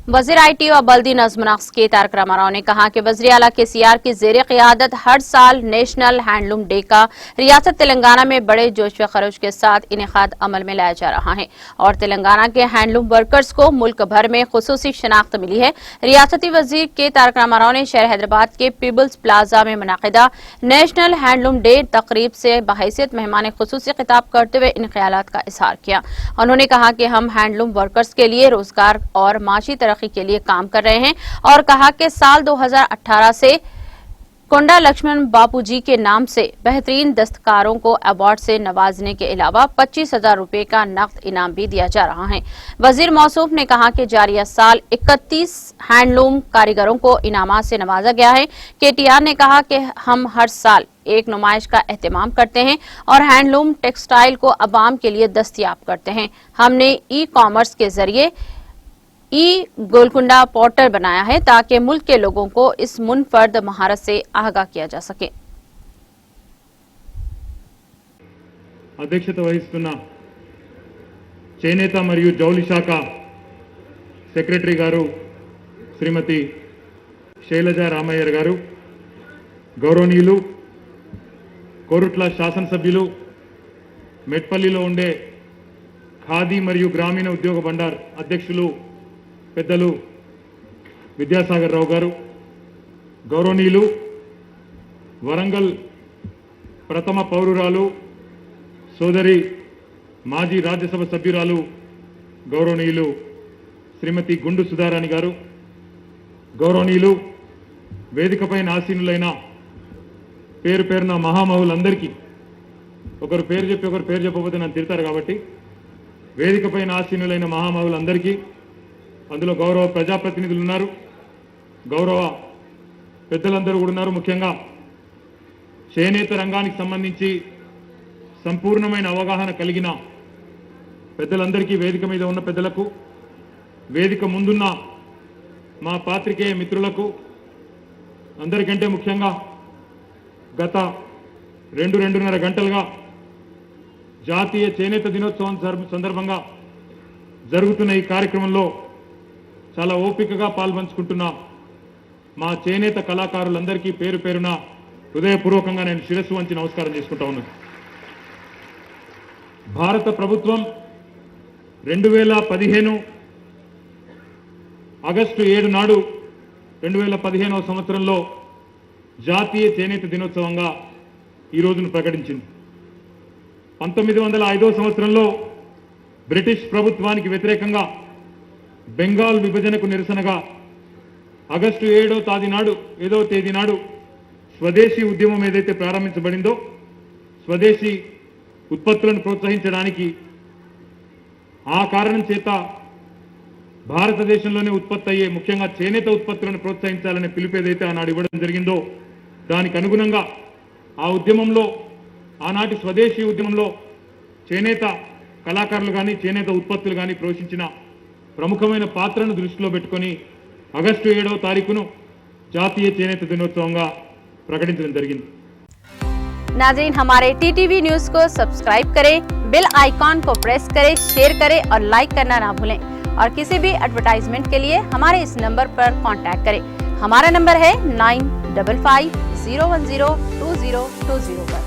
वज़ीर IT और बल्दी नज़्म नक्श के तारक रामाराव ने कहा कि वज़ीर आला KCR की ज़ेर क़ियादत हर साल नेशनल हैंडलूम डे का रियासत तेलंगाना में बड़े जोश व खरोश के साथ इनेकाद अमल में लाया जा रहा है और तेलंगाना के हैंडलूम वर्कर्स को मुल्क भर में खुसूसी शनाख्त मिली है। रियासती वज़ीर के तारक रामाराव ने शहर हैदराबाद के पीपल्स प्लाजा में मुनाकिदा नेशनल हैंडलूम डे तकरीब से बहैसियत मेहमान खुसूसी खिताब करते हुए इन ख्यालात का इजहार किया। उन्होंने कहा कि हम हैंडलूम वर्कर्स के लिए रोजगार और माशी तरक्की के लिए काम कर रहे हैं और कहा कि साल 2018 से कोंडा लक्ष्मण बापूजी के नाम से बेहतरीन दस्तकारों को अवार्ड से नवाजने के अलावा 25,000 रुपए का नकद इनाम भी दिया जा रहा है। वजीर मौसूफ ने कहा कि जारिया साल 31 हैंडलूम कारीगरों को इनामात से नवाजा गया है। KTR ने कहा कि हम हर साल एक नुमाइश का एहतमाम करते हैं और हैंडलूम टेक्सटाइल को अवाम के लिए दस्तयाब करते हैं। हमने ई-कॉमर्स के जरिए गोलकुंडा पोर्टल बनाया है ताकि मुल्क के लोगों को इस मुनफर्द महारत से आगाह किया जा सके। అధ్యక్షత వహిస్తున్న చేనేత మరియు జౌళి శాఖ సెక్రటరీ గారు శ్రీమతి శైలజ రామయ్య గారు, గౌరవనీయులు కోరుట్ల శాసనసభ్యులు, మెట్పల్లిలో ఉండే ఖాదీ మరియు గ్రామీణ ఉద్యోగ బండార్ అధ్యక్షులు పెద్దలు విద్యాసాగర్ రావు గారు, గౌరవనీయులు వరంగల్ ప్రథమ పౌరురాలు సోదరి మాజీ రాజ్యసభ సభ్యురాలు గౌరవనీయులు శ్రీమతి గుండు సుధారాణి గారు, గౌరవనీయులు వేదికపైన ఆసీనులైన పేరు పేరున మహామహులందరికీ, ఒకరు పేరు చెప్పి ఒకరు పేరు చెప్పకపోతే నన్ను తిడతారు కాబట్టి వేదికపైన ఆసీనులైన మహామహులందరికీ, అందులో గౌరవ ప్రజాప్రతినిధులు ఉన్నారు, గౌరవ పెద్దలందరూ కూడా ఉన్నారు. ముఖ్యంగా చేనేత రంగానికి సంబంధించి సంపూర్ణమైన అవగాహన కలిగిన పెద్దలందరికీ, వేదిక మీద ఉన్న పెద్దలకు, వేదిక ముందున్న మా పాత్రికేయ మిత్రులకు అందరికంటే ముఖ్యంగా గత 2-2.5 గంటలుగా జాతీయ చేనేత దినోత్సవం సందర్భంగా జరుగుతున్న ఈ కార్యక్రమంలో చాలా ఓపికగా పాల్పంచుకుంటున్న మా చేనేత కళాకారులందరికీ పేరు పేరున హృదయపూర్వకంగా నేను శిరస్సు వంచి నమస్కారం చేసుకుంటా ఉన్నాను. భారత ప్రభుత్వం 2015 ఆగస్టు 7 నాడు 2015వ సంవత్సరంలో జాతీయ చేనేత దినోత్సవంగా ఈ రోజును ప్రకటించింది. 1905వ సంవత్సరంలో బ్రిటిష్ ప్రభుత్వానికి వ్యతిరేకంగా బెంగాల్ విభజనకు నిరసనగా ఆగస్టు 7వ తేదీ నాడు స్వదేశీ ఉద్యమం ఏదైతే ప్రారంభించబడిందో, స్వదేశీ ఉత్పత్తులను ప్రోత్సహించడానికి ఆ కారణం చేత భారతదేశంలోనే ఉత్పత్తి అయ్యే ముఖ్యంగా చేనేత ఉత్పత్తులను ప్రోత్సహించాలనే పిలుపు ఏదైతే ఆనాడు ఇవ్వడం జరిగిందో, దానికి అనుగుణంగా ఆ ఉద్యమంలో, ఆనాటి స్వదేశీ ఉద్యమంలో చేనేత కళాకారులు కానీ చేనేత ఉత్పత్తులు కానీ పోషించిన ప్రముఖమైన పాత్రను దృష్టిలో పెట్టుకొని ఆగస్టు 7వ తారీఖును జాతీయ చేనేత దినోత్సవంగా ప్రకటించడం జరిగింది. नाज़रीन, हमारे TTV न्यूज़ को सब्सक्राइब करें, बेल आइकॉन को प्रेस करें, शेयर करें और लाइक करना ना भूलें और किसी भी एडवर्टाइजमेंट के लिए हमारे इस नंबर पर कांटेक्ट करें। हमारा नंबर है 9550102020 पर।